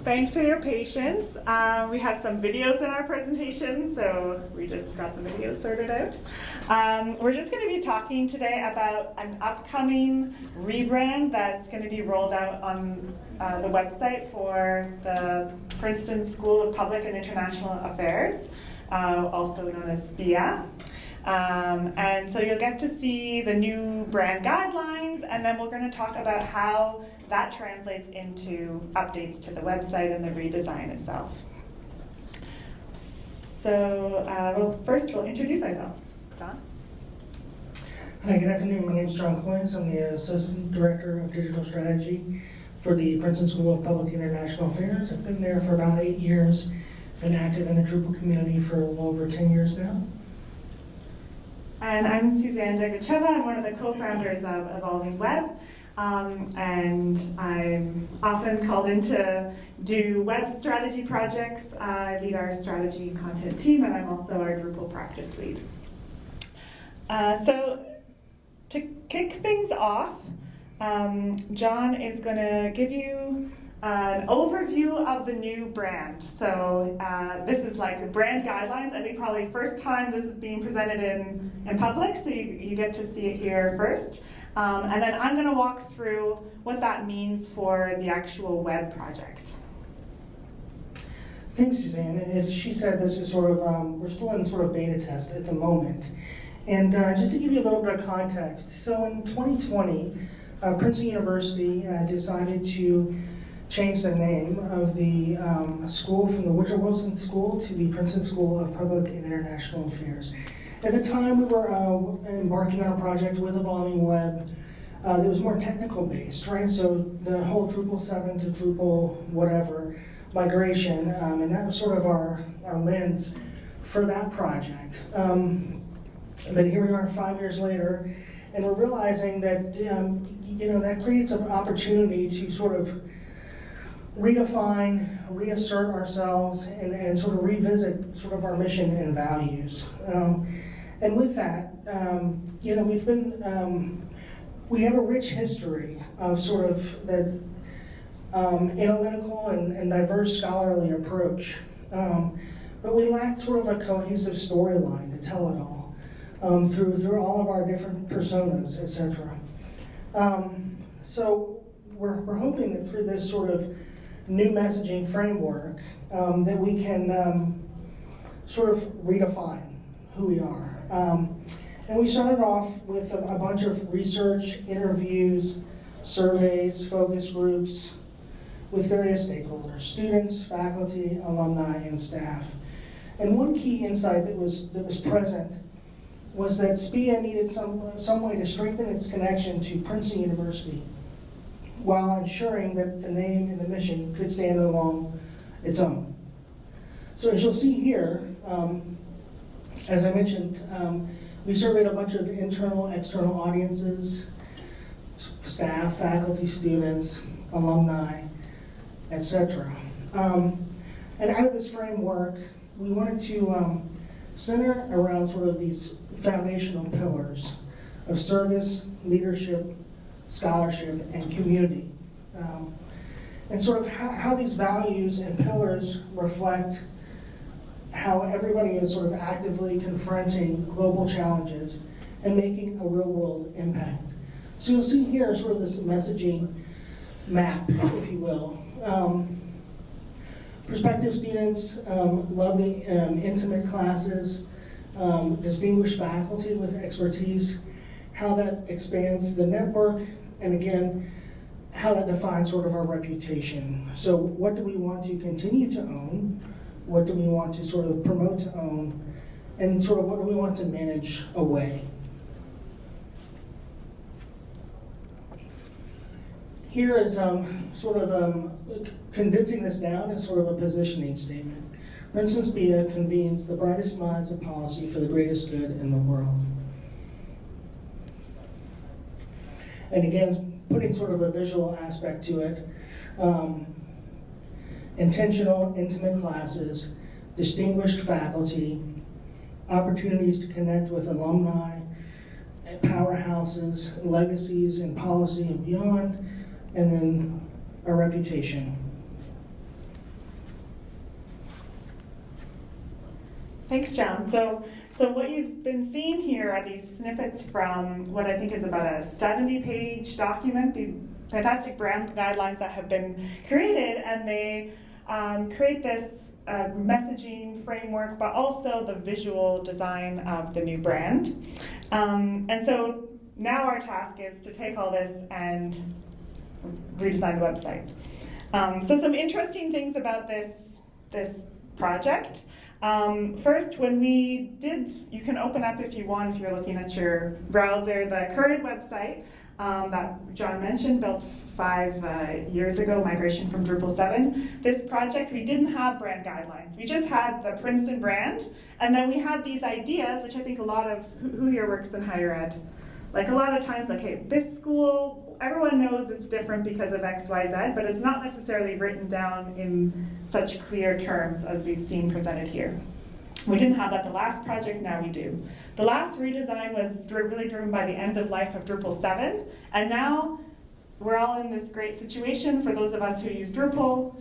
Thanks for your patience. We have some videos in our presentation, so we just got the videos sorted out. We're just going to be talking today about an upcoming rebrand that's going to be rolled out on the website for the Princeton School of Public and International Affairs, also known as SPIA. And so you'll get to see the new brand guidelines, and then we're going to talk about how that translates into updates to the website and the redesign itself. So first we'll introduce ourselves. John? Hi, good afternoon. My name is John Cloys. I'm the Assistant Director of Digital Strategy for the Princeton School of Public and International Affairs. I've been there for about 8 years, been active in the Drupal community for a little over 10 years now. And I'm Suzanne Dergacheva. I'm one of the co-founders of EvolveDrupal. And I'm often called in to do web strategy projects. I lead our strategy content team, and I'm also our Drupal practice lead. So to kick things off, John is going to give you an overview of the new brand. So this is like the brand guidelines. I think probably first time this is being presented in public, so you get to see it here first. And then I'm going to walk through what that means for the actual web project. Thanks, Suzanne. As she said, this is sort of, we're still in sort of beta test at the moment. And just to give you a little bit of context, so in 2020, Princeton University decided to change the name of the school from the Woodrow Wilson School to the Princeton School of Public and International Affairs. At the time, we were embarking on a project with Evolving Web that was more technical based, right? So the whole Drupal 7 to Drupal whatever migration, and that was sort of our lens for that project. But here we are 5 years later, and we're realizing that that creates an opportunity to sort of redefine, reassert ourselves, and sort of revisit sort of our mission and values. And with that, we have a rich history of sort of that analytical and diverse scholarly approach, but we lacked sort of a cohesive storyline to tell it all through all of our different personas, etc. So we're hoping that through this sort of new messaging framework that we can sort of redefine who we are. And we started off with a bunch of research, interviews, surveys, focus groups with various stakeholders, students, faculty, alumni, and staff. And one key insight that was present was that SPIA needed some way to strengthen its connection to Princeton University while ensuring that the name and the mission could stand alone its own. So as you'll see here, as I mentioned, we surveyed a bunch of internal, external audiences, staff, faculty, students, alumni, etc. And out of this framework, we wanted to center around sort of these foundational pillars of service, leadership, scholarship, and community. And sort of how these values and pillars reflect how everybody is sort of actively confronting global challenges and making a real world impact. So you'll see here sort of this messaging map, if you will. Prospective students love the intimate classes, distinguished faculty with expertise, how that expands the network, and again, how that defines sort of our reputation. So what do we want to continue to own? What do we want to sort of promote to own? And sort of what do we want to manage away? Here is sort of condensing this down as sort of a positioning statement. Princeton SPIA convenes the brightest minds of policy for the greatest good in the world. And again, putting sort of a visual aspect to it, intentional, intimate classes, distinguished faculty, opportunities to connect with alumni, powerhouses, legacies in policy and beyond, and then our reputation. Thanks, John. So what you've been seeing here are these snippets from what I think is about a 70-page document, these fantastic brand guidelines that have been created, and they create this messaging framework, but also the visual design of the new brand. And so now our task is to take all this and redesign the website. So some interesting things about this project. First, when we did, you can open up if you want, if you're looking at your browser, the current website that John mentioned, built 5 years ago, migration from Drupal 7. This project, we didn't have brand guidelines. We just had the Princeton brand, and then we had these ideas, which I think a lot of, who here works in higher ed? Like a lot of times, okay, this school, everyone knows it's different because of X, Y, Z, but it's not necessarily written down in such clear terms as we've seen presented here. We didn't have that the last project, now we do. The last redesign was really driven by the end of life of Drupal 7, and now we're all in this great situation. For those of us who use Drupal,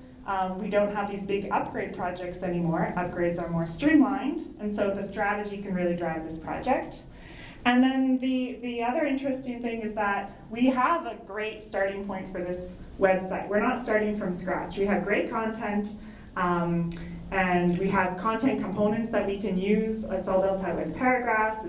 we don't have these big upgrade projects anymore. Upgrades are more streamlined, and so the strategy can really drive this project. And then the other interesting thing is that we have a great starting point for this website. We're not starting from scratch. We have great content, and we have content components that we can use. It's all built out with paragraphs.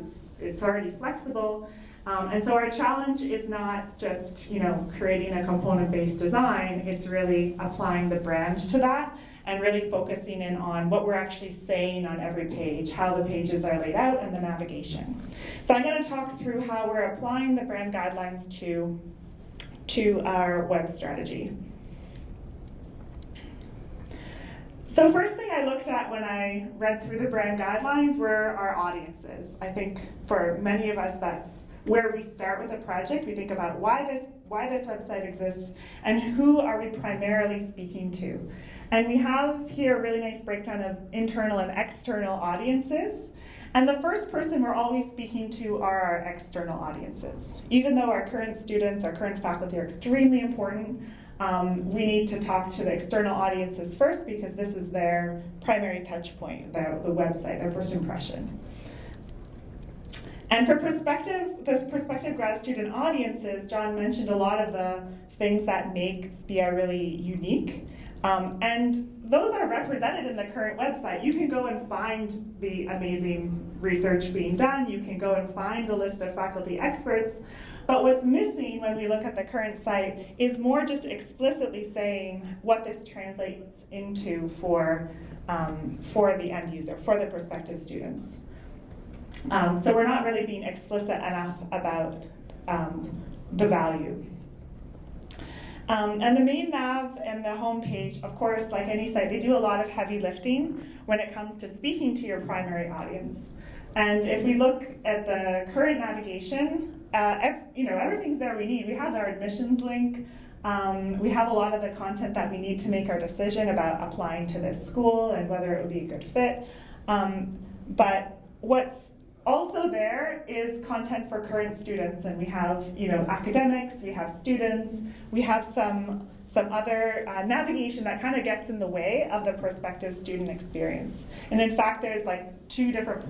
It's already flexible. And so our challenge is not just creating a component-based design. It's really applying the brand to that and really focusing in on what we're actually saying on every page, how the pages are laid out, and the navigation. So I'm going to talk through how we're applying the brand guidelines to our web strategy. So first thing I looked at when I read through the brand guidelines were our audiences. I think for many of us that's where we start with a project. We think about why this website exists and who are we primarily speaking to. And we have here a really nice breakdown of internal and external audiences. And the first person we're always speaking to are our external audiences. Even though our current students, our current faculty are extremely important, we need to talk to the external audiences first because this is their primary touch point, the website, their first impression. And for prospective grad student audiences, John mentioned a lot of the things that make SPIA really unique. And those are represented in the current website. You can go and find the amazing research being done. You can go and find the list of faculty experts. But what's missing when we look at the current site is more just explicitly saying what this translates into for the end user, for the prospective students. So we're not really being explicit enough about the value. And the main nav and the home page, of course, like any site, they do a lot of heavy lifting when it comes to speaking to your primary audience. And if we look at the current navigation, everything's there we need. We have our admissions link. We have a lot of the content that we need to make our decision about applying to this school and whether it would be a good fit. But what's also there is content for current students, and we have academics, we have students, we have some other navigation that kind of gets in the way of the prospective student experience. And in fact, there's like two different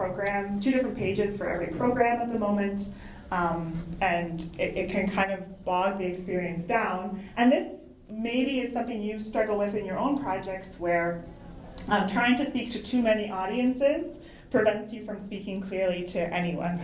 pages for every program at the moment, and it can kind of bog the experience down. And this maybe is something you struggle with in your own projects where trying to speak to too many audiences prevents you from speaking clearly to anyone.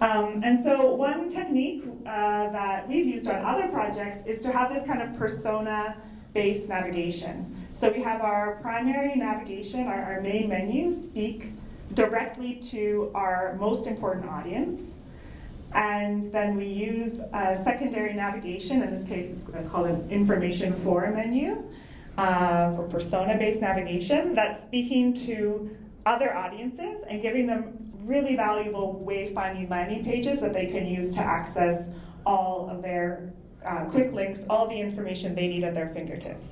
And so one technique that we've used on other projects is to have this kind of persona-based navigation. So we have our primary navigation, our main menu, speak directly to our most important audience. And then we use a secondary navigation, in this case it's called an information for menu, or persona-based navigation, that's speaking to other audiences and giving them really valuable wayfinding landing pages that they can use to access all of their quick links, all the information they need at their fingertips.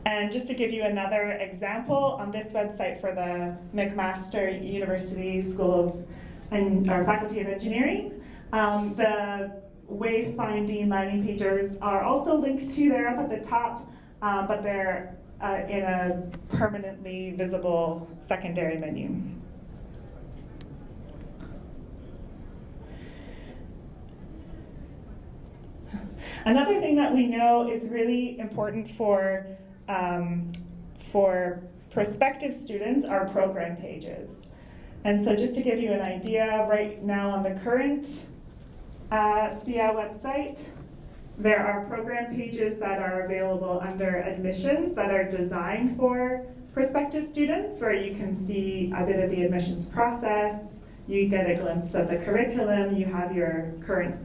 And just to give you another example, on this website for the McMaster University School of Faculty of Engineering, the wayfinding landing pages are also linked to there up at the top, but they're in a permanently visible secondary menu. Another thing that we know is really important for prospective students are program pages. And so just to give you an idea, right now on the current SPIA website, there are program pages that are available under admissions that are designed for prospective students, where you can see a bit of the admissions process, you get a glimpse of the curriculum, you have your current,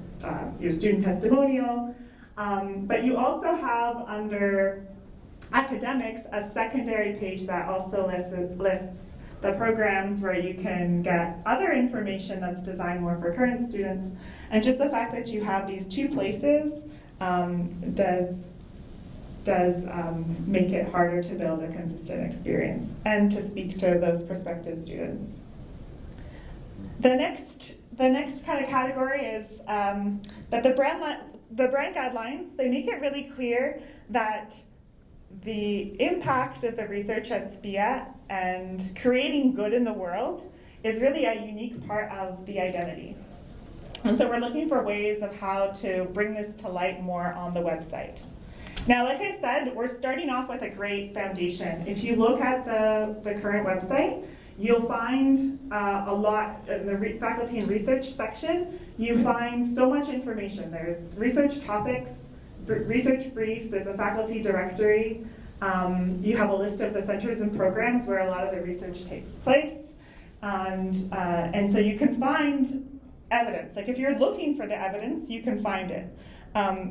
your student testimonial, but you also have under academics a secondary page that also lists the programs where you can get other information that's designed more for current students. And just the fact that you have these two places does make it harder to build a consistent experience and to speak to those prospective students. The next kind of category is that the brand guidelines, they make it really clear that the impact of the research at SPIA and creating good in the world is really a unique part of the identity. And so we're looking for ways of how to bring this to light more on the website. Now, like I said, we're starting off with a great foundation. If you look at the current website, you'll find a lot in the faculty and research section. You find so much information. There's research topics, research briefs, there's a faculty directory. You have a list of the centers and programs where a lot of the research takes place. And so you can find evidence. Like if you're looking for the evidence, you can find it.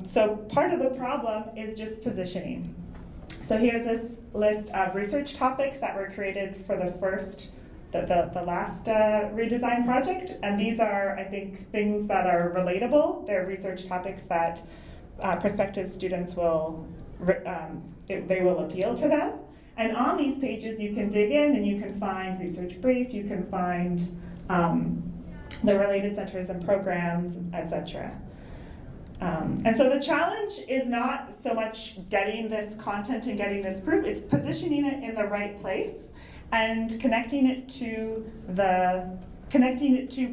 So part of the problem is just positioning. So here's this list of research topics that were created for the last redesign project. And these are, I think, things that are relatable. They're research topics that prospective students will, they will appeal to them. And on these pages, you can dig in and you can find research brief, you can find the related centers and programs, etc. And so the challenge is not so much getting this content and getting this proof, it's positioning it in the right place and connecting it to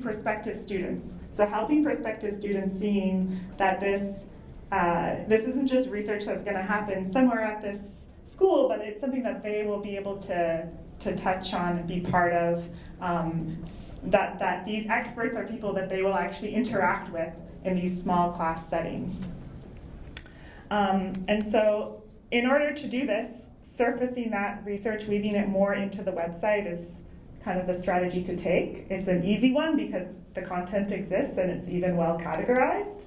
prospective students. So helping prospective students seeing that this isn't just research that's going to happen somewhere at this school, but it's something that they will be able to touch on and be part of, that these experts are people that they will actually interact with in these small class settings. And so in order to do this, surfacing that research, weaving it more into the website is kind of the strategy to take. It's an easy one because the content exists and it's even well categorized.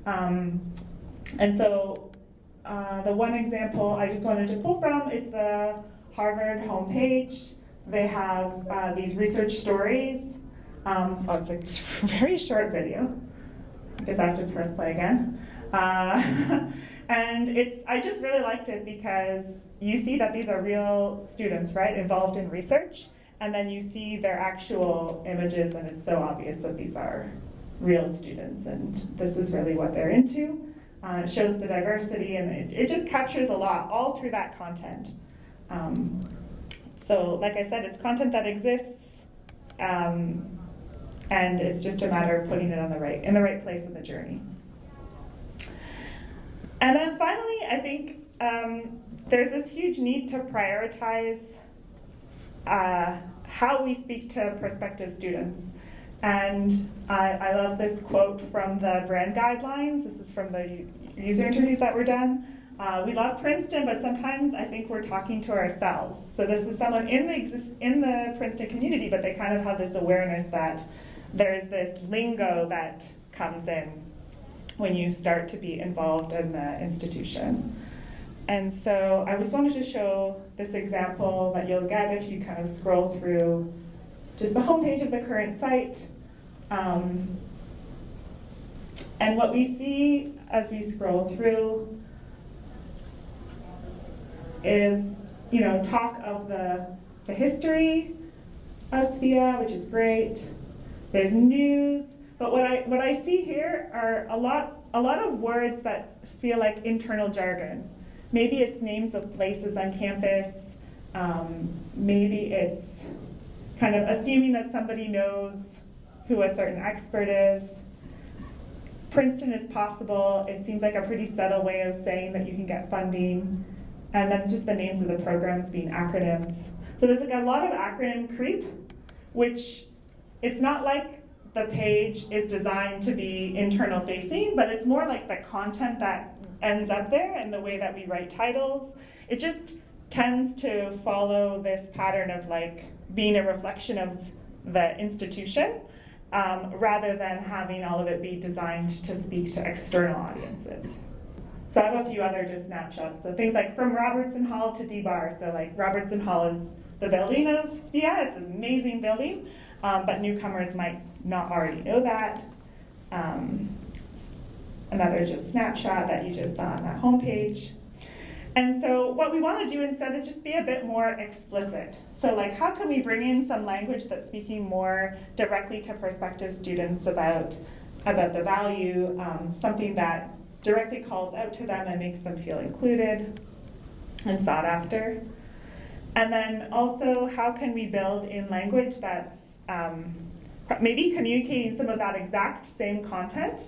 And so the one example I just wanted to pull from is the Harvard homepage. They have these research stories. It's a very short video. I guess I have to press play again. And I just really liked it because you see that these are real students, right, involved in research, and then you see their actual images, and it's so obvious that these are real students, and this is really what they're into. It shows the diversity, and it just captures a lot all through that content. So, like I said, it's content that exists, and it's just a matter of putting it in the right place in the journey. And then finally, I think there's this huge need to prioritize how we speak to prospective students. And I love this quote from the brand guidelines. This is from the user interviews that were done. We love Princeton, but sometimes I think we're talking to ourselves. So this is someone in the Princeton community, but they kind of have this awareness that there's this lingo that comes in when you start to be involved in the institution. And so I just wanted to show this example that you'll get if you kind of scroll through just the homepage of the current site. And what we see as we scroll through is, talk of the history of SPIA, which is great. There's news, but what I see here are a lot of words that feel like internal jargon. maybe it's names of places on campus. Maybe it's kind of assuming that somebody knows who a certain expert is. Princeton is possible. It seems like a pretty subtle way of saying that you can get funding. And then just the names of the programs being acronyms. So there's like a lot of acronym creep, which it's not like the page is designed to be internal facing, but it's more like the content that ends up there and the way that we write titles. It just tends to follow this pattern of like being a reflection of the institution rather than having all of it be designed to speak to external audiences. So I have a few other just snapshots. So things like from Robertson Hall to D-Bar. So like Robertson Hall is the building of SPIA. It's an amazing building, but newcomers might not already know that. Another just snapshot that you just saw on that homepage. And so what we want to do instead is just be a bit more explicit. So like how can we bring in some language that's speaking more directly to prospective students about the value, something that directly calls out to them and makes them feel included and sought after. And then also how can we build in language that's maybe communicating some of that exact same content,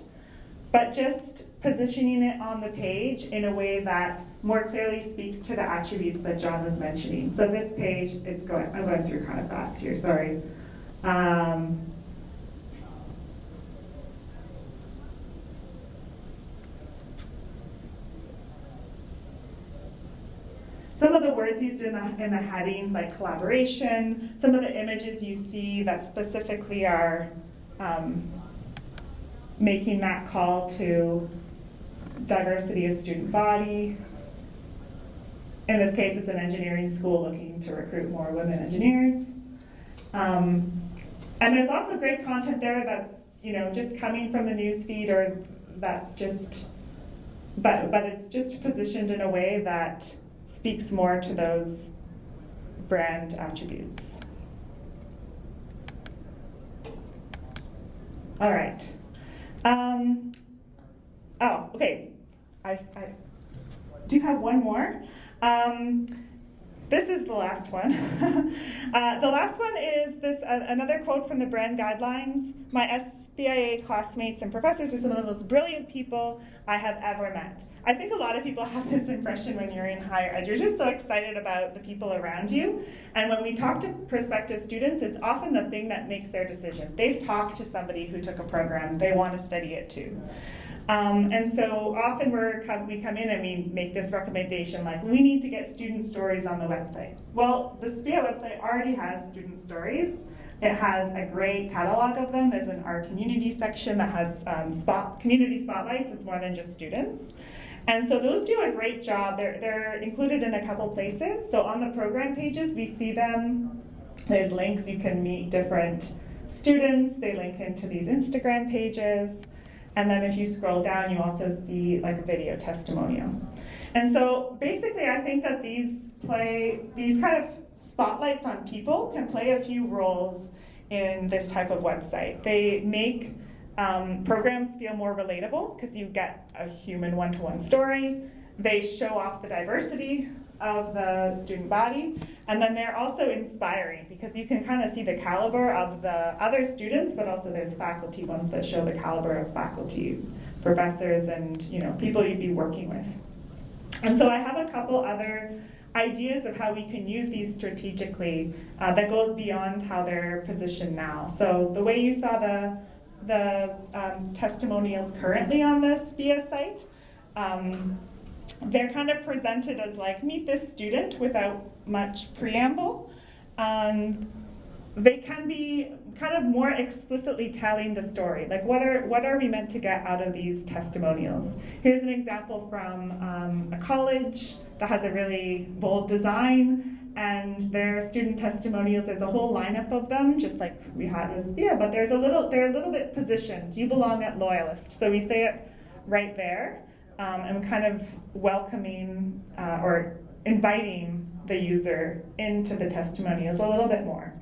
but just positioning it on the page in a way that more clearly speaks to the attributes that John was mentioning. So this page, I'm going through kind of fast here, sorry. Some of the words used in the headings, like collaboration, some of the images you see that specifically are making that call to diversity of student body. In this case, it's an engineering school looking to recruit more women engineers. And there's lots of great content there that's just coming from the newsfeed, or that's just, but it's just positioned in a way that speaks more to those brand attributes. All right. Oh, okay. I do have one more. This is the last one. The last one is this another quote from the brand guidelines. My SBIA classmates and professors are some of the most brilliant people I have ever met. I think a lot of people have this impression when you're in higher ed. You're just so excited about the people around you. And when we talk to prospective students, it's often the thing that makes their decision. They've talked to somebody who took a program. They want to study it too. And so often we come in and we make this recommendation like, we need to get student stories on the website. Well, the SPIA website already has student stories. It has a great catalog of them. There's an Our Community section that has community spotlights. It's more than just students. And so those do a great job. They're included in a couple places. So on the program pages, we see them. There's links. You can meet different students. They link into these Instagram pages. And then if you scroll down, you also see like a video testimonial. And so basically, I think that these kind of spotlights on people can play a few roles in this type of website. They make programs feel more relatable because you get a human one-to-one story. They show off the diversity of the student body, and then they're also inspiring because you can kind of see the caliber of the other students, but also there's faculty ones that show the caliber of faculty, professors, and people you'd be working with. And so I have a couple other ideas of how we can use these strategically that goes beyond how they're positioned now. So the way you saw the testimonials currently on the SPIA site, they're kind of presented as like, meet this student without much preamble. They can be kind of more explicitly telling the story. Like what are we meant to get out of these testimonials? Here's an example from a college that has a really bold design, and their student testimonials, there's a whole lineup of them, just like we had with SPIA, but they're a little bit positioned. You belong at Loyalist. So we say it right there. And kind of welcoming or inviting the user into the testimonials a little bit more.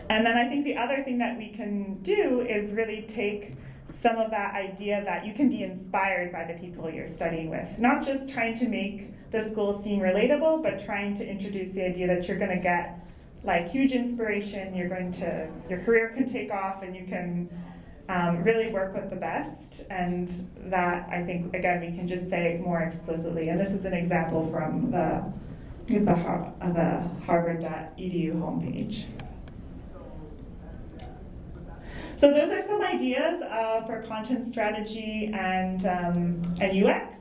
And then I think the other thing that we can do is really take some of that idea that you can be inspired by the people you're studying with. Not just trying to make the school seem relatable, but trying to introduce the idea that you're going to get like huge inspiration, your career can take off, and you can really work with the best. And that, I think, again, we can just say more explicitly. And this is an example from the harvard.edu homepage. So those are some ideas for content strategy and UX,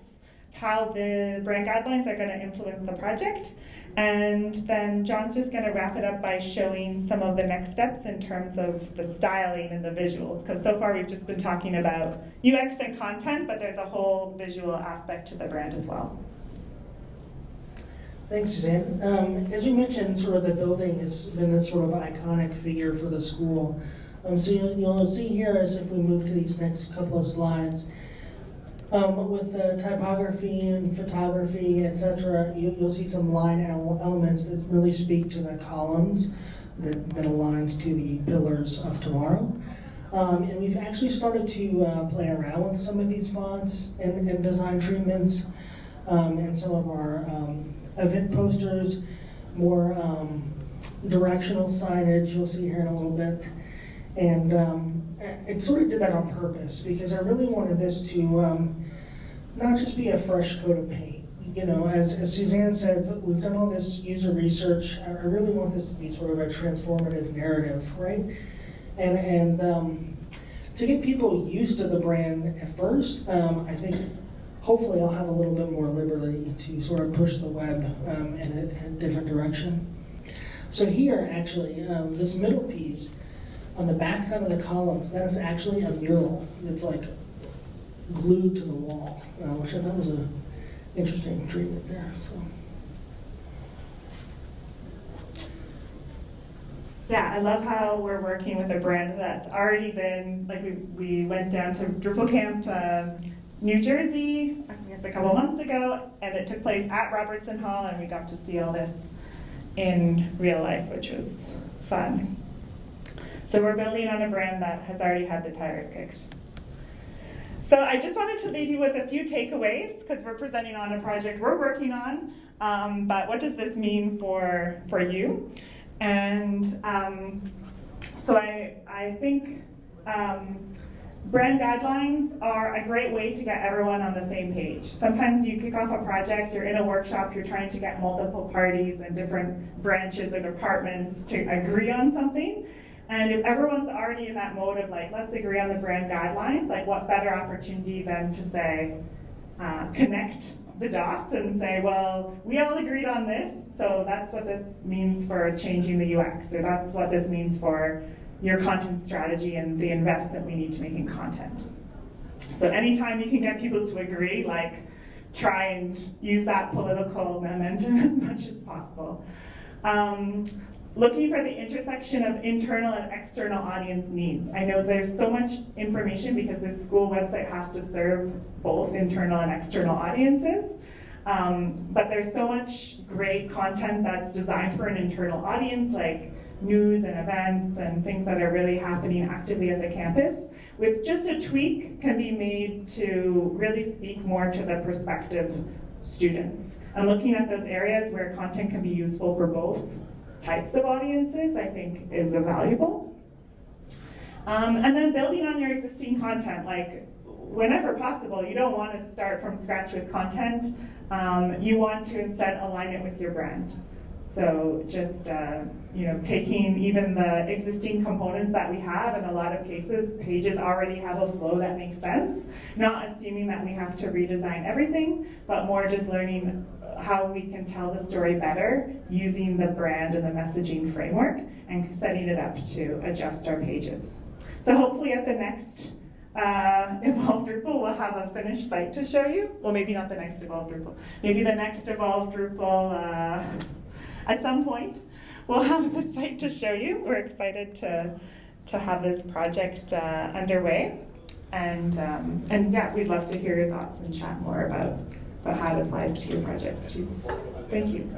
how the brand guidelines are going to influence the project. And then John's just going to wrap it up by showing some of the next steps in terms of the styling and the visuals, because so far we've just been talking about UX and content, but there's a whole visual aspect to the brand as well. Thanks, Suzanne. As you mentioned, sort of the building has been a sort of iconic figure for the school. So you'll see here, as if we move to these next couple of slides, with typography and photography, etc., you'll see some line elements that really speak to the columns that aligns to the pillars of tomorrow. And we've actually started to play around with some of these fonts and design treatments, and some of our event posters, more directional signage you'll see here in a little bit. And it sort of did that on purpose because I really wanted this to not just be a fresh coat of paint. You know, as Suzanne said, we've done all this user research. I really want this to be sort of a transformative narrative, right? And to get people used to the brand at first, I think hopefully I'll have a little bit more liberty to sort of push the web in a different direction. So here, actually, this middle piece, on the back side of the columns, that is actually a mural that's like glued to the wall, which I thought was an interesting treatment there. So. Yeah, I love how we're working with a brand that's already been, like we went down to Drupal Camp, New Jersey, I guess a couple months ago, and it took place at Robertson Hall, and we got to see all this in real life, which was fun. So we're building on a brand that has already had the tires kicked. So I just wanted to leave you with a few takeaways, because we're presenting on a project we're working on, but what does this mean for you? And so I think brand guidelines are a great way to get everyone on the same page. Sometimes you kick off a project, you're in a workshop, you're trying to get multiple parties and different branches or departments to agree on something. And if everyone's already in that mode of like, let's agree on the brand guidelines, like what better opportunity than to say, connect the dots and say, well, we all agreed on this, so that's what this means for changing the UX, or that's what this means for your content strategy and the investment we need to make in content. So anytime you can get people to agree, like try and use that political momentum as much as possible. Looking for the intersection of internal and external audience needs. I know there's so much information because this school website has to serve both internal and external audiences, but there's so much great content that's designed for an internal audience, like news and events and things that are really happening actively at the campus, with just a tweak can be made to really speak more to the prospective students. And looking at those areas where content can be useful for both types of audiences, I think is valuable. And then building on your existing content, like whenever possible, you don't want to start from scratch with content. You want to instead align it with your brand. So just taking even the existing components that we have, in a lot of cases, pages already have a flow that makes sense. Not assuming that we have to redesign everything, but more just learning how we can tell the story better using the brand and the messaging framework and setting it up to adjust our pages. So hopefully at the next Evolve Drupal, we'll have a finished site to show you. Well, maybe not the next Evolve Drupal. Maybe the next Evolve Drupal at some point. We'll have the site to show you. We're excited to have this project underway. And yeah, we'd love to hear your thoughts and chat more about how it applies to your projects too. Thank you.